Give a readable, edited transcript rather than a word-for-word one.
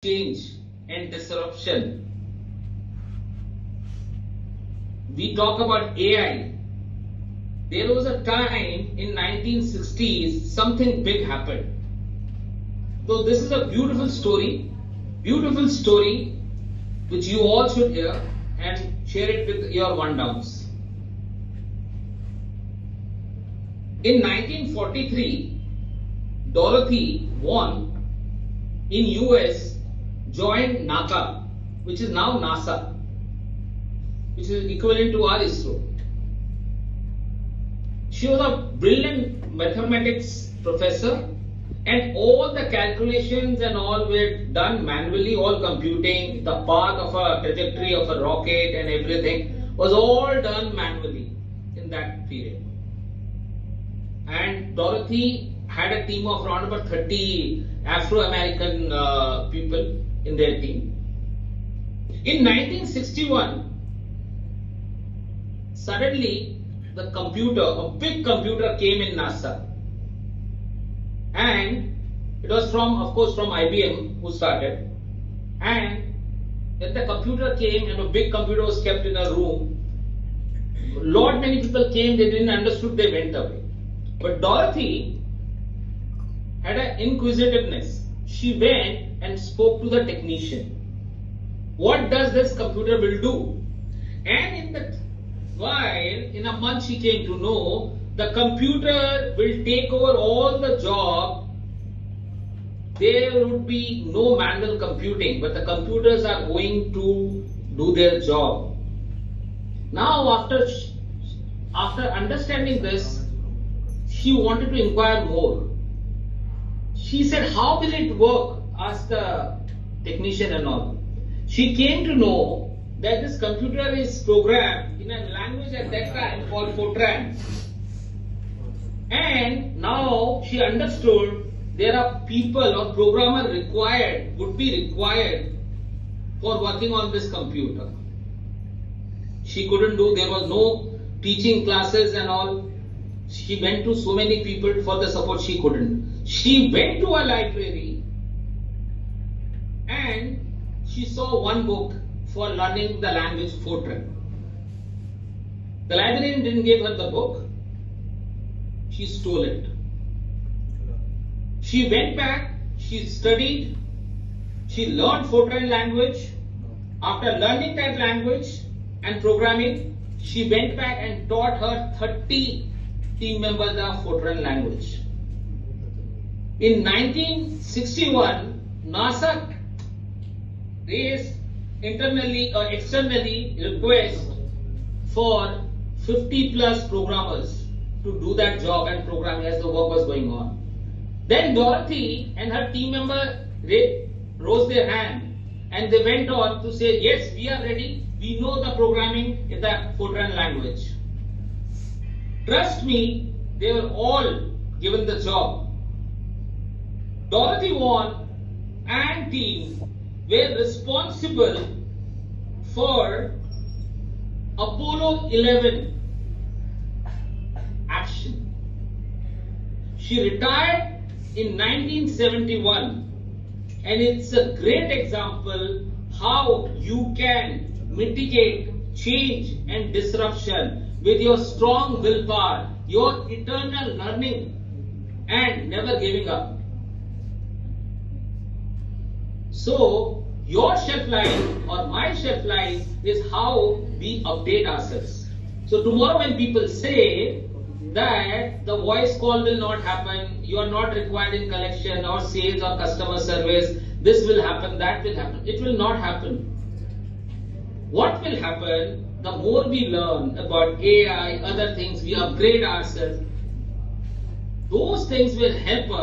change and disruption. We talk about AI. There was a time in 1960s something big happened. So this is a beautiful story which you all should hear and share it with your one-downs. In 1943, Dorothy Vaughan in US joined NACA, which is now NASA, which is equivalent to our ISRO. She was a brilliant mathematics professor, and all the calculations and all were done manually, all computing, the path of a trajectory of a rocket and everything was all done manually in that period. And Dorothy had a team of around about 30 Afro-American people in their team. In 1961, suddenly the computer, a big computer came in NASA. And it was of course from IBM who started. And when the computer came and a big computer was kept in a room, lot many people came, they didn't understood, they went away. But Dorothy had an inquisitiveness. She went and spoke to the technician. What does this computer will do? And in a month she came to know the computer will take over all the job. There would be no manual computing, but the computers are going to do their job. Now after understanding this, she wanted to inquire more. She said, how will it work? Asked the technician and all. She came to know that this computer is programmed in a language at that time called Fortran. And now she understood there are people or programmer would be required for working on this computer. She couldn't do, there was no teaching classes and all. She went to so many people for the support, she couldn't. She went to a library and she saw one book for learning the language Fortran. The librarian didn't give her the book. She stole it. She went back, she studied, she learned Fortran language. After learning that language and programming, she went back and taught her 30 team members of Fortran language. In 1961, NASA raised internally or externally request for 50 plus programmers to do that job and programming as the work was going on. Then Dorothy and her team member rose their hand and they went on to say, yes, we are ready. We know the programming in the Fortran language. Trust me, they were all given the job. Dorothy Vaughan and team were responsible for Apollo 11 action. She retired in 1971, and it's a great example how you can mitigate change and disruption with your strong willpower, your eternal learning and never giving up. So your shelf life or my shelf life is how we update ourselves. So tomorrow when people say that the voice call will not happen, you are not required in collection or sales or customer service, this will happen, that will happen. It will not happen. What will happen, the more we learn about AI, other things, we upgrade ourselves, those things will help us